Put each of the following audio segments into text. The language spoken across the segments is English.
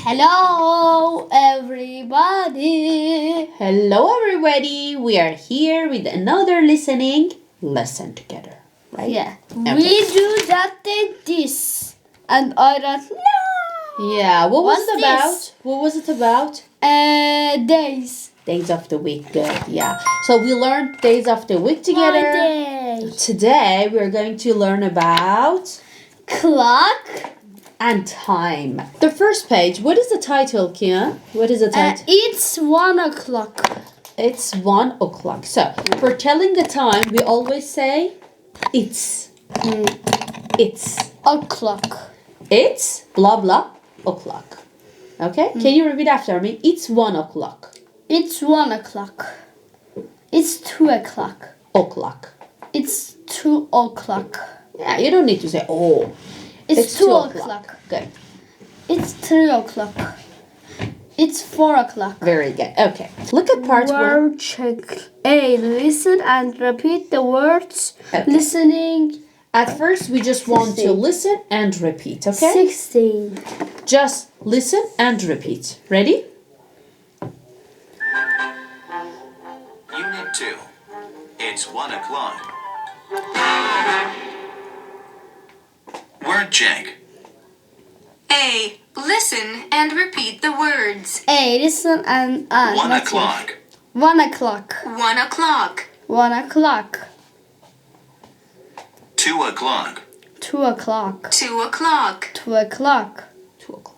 Hello, everybody. Hello, everybody. We are here with another listening lesson together, right? Yeah, Okay. we do that this, and I don't know. Yeah. What was What's it about? this? What was it about? Days. Days of the week. Good. Yeah. So we learned days of the week together. Day. Today we are going to learn about Clock. and time. The first page. What is the title, Kian? What is the title? It's 1 o'clock. It's 1 o'clock. So for telling the time, we always say it's. It's. O'clock. It's blah blah o'clock. Okay? Can you repeat after me? It's 1 o'clock. It's 1 o'clock. It's 2 o'clock. O'clock. It's 2 o'clock. Yeah, you don't need to say oh. It's 2 o'clock. Good. It's 3 o'clock. It's 4 o'clock. Very good. Okay. Look at part one. Word check. A. Listen and repeat the words. Okay. Listening. At first, we just want to 16. listen and repeat, okay? 16. Just listen and repeat. Ready? Unit 2. It's 1 o'clock. Word check. A. Listen and repeat the words. A. Listen and 1 what's o'clock. it? 1 o'clock. 1 o'clock. 1 o'clock. 2 o'clock. 2 o'clock. 2 o'clock. 2 o'clock. 2 o'clock.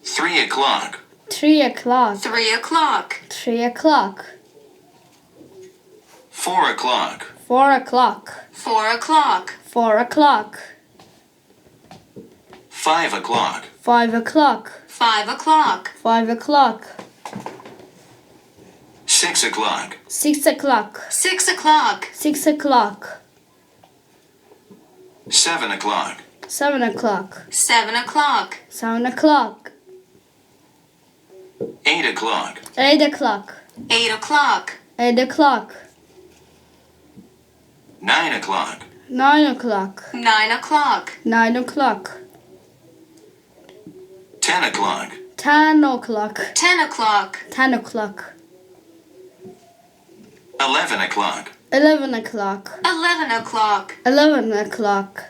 3 o'clock. 3 o'clock. 3 o'clock. 3 o'clock. 4 o'clock. 4 o'clock. 4 o'clock. 4 o'clock. 5 o'clock. 5 o'clock. 5 o'clock. 5 o'clock. 6 o'clock. 6 o'clock. 6 o'clock. 6 o'clock. 7 o'clock. 7 o'clock. 7 o'clock. 7 o'clock. 8 o'clock. 8 o'clock. 8 o'clock. 8 o'clock. 9 o'clock. 9 o'clock. 9 o'clock. 9 o'clock. 10 o'clock. 10 o'clock. 10 o'clock. 10 o'clock. 11 o'clock. 11 o'clock. 11 o'clock. 11 o'clock.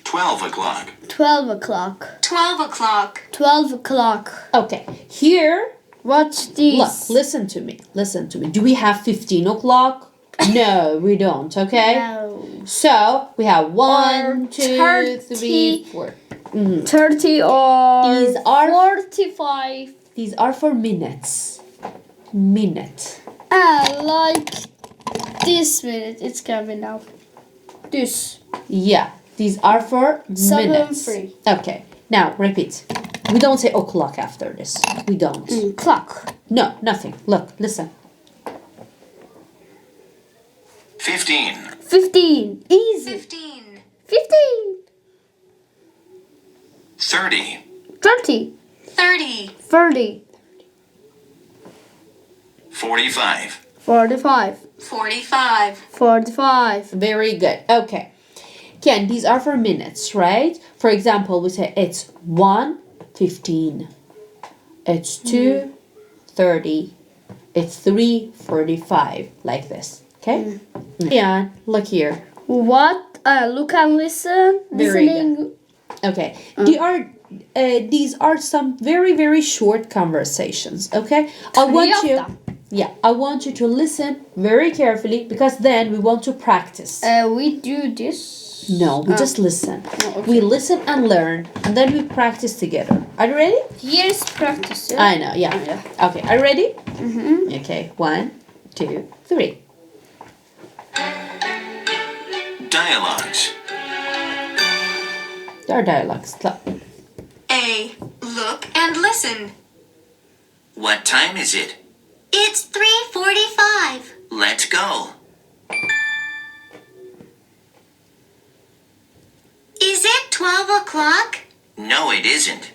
12 o'clock. 12 o'clock. 12 o'clock. 12 o'clock. Okay. Here, Watch this. look, listen to me. Listen to me. Do we have 15 o'clock? No, we don't, okay? No. So, we have 1, 2, 30. 3, 4. 30 or These are- 45. These are for minutes. Minute. Like this minute. It's coming now. This. Yeah, these are for 7, minutes. 3. Okay, now repeat. We don't say o'clock after this. We don't. Clock. No, nothing. Look, listen. 15. 15. Easy. 15. 15. 30. 30. 30. 30. 45. 45. 45. 45. Very good. Okay. Again, these are for minutes, right? For example, we say it's 1:15. It's 2:30. It's 3:45. Like this. Okay? Yeah, look here. What? Look and listen. Very Listening. Okay. These are some very, very short conversations. Okay? I want you to listen very carefully because then we want to practice. We do this. No, we just listen. Oh, okay. We listen and learn, and then we practice together. Are you ready? Here's practice. I know, yeah. Yeah. Okay, are you ready? Mm-hmm. Okay, 1, 2, 3. Dialogues. There are dialogues. A. Look and listen. What time is it? It's 3:45. Let's go. Is it 12 o'clock? No, it isn't.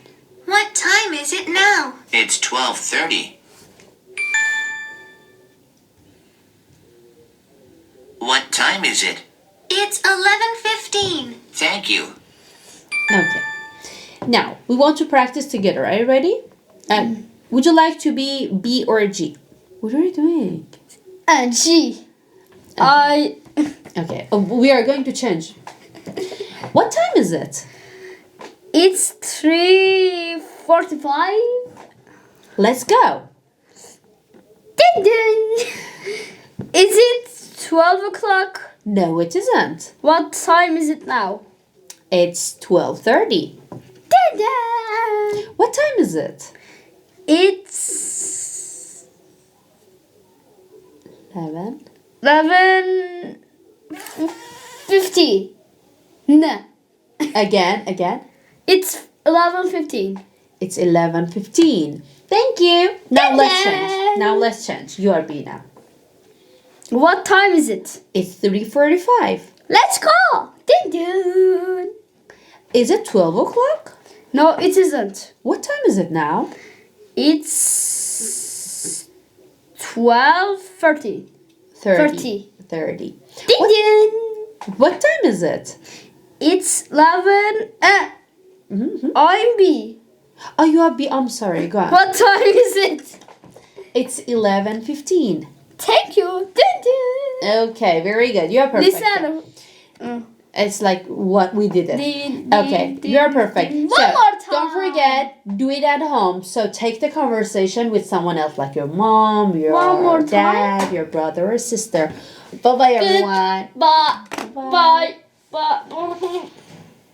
What time is it now? It's 12:30. What time is it? It's 11:15. Thank you. Okay. Now, we want to practice together. Are you ready? Would you like to be B or G? What are you doing? And G. I. Okay, we are going to change. What time is it? It's 3:45. Let's go. Ding ding. Is it 12 o'clock? No, it isn't. What time is it now? It's 12:30. Ding ding. What time is it? It's 11. 11:50. No. Again. It's 11:15. It's 11:15. Thank you. Now let's Ta-da! change. Let's change. You are B now. What time is it? It's 3:45. Let's go. Ding ding. Is it 12 o'clock? No, it isn't. What time is it now? It's 12:30. 30. Ding What, ding. what time is it? It's 11. Mhm. I'm B. Oh, you are B. I'm sorry. Go on. What time is it? It's 11:15. Thank you. Ding ding. Okay, very good. You are perfect. Listen. It's like what we did it. Okay, Ding, you are perfect. ding. So, One more time. don't forget, do it at home. So take the conversation with someone else, like your mom, your One more dad, time. your brother or sister. Bye bye, everyone. Bye. Bye. Bye.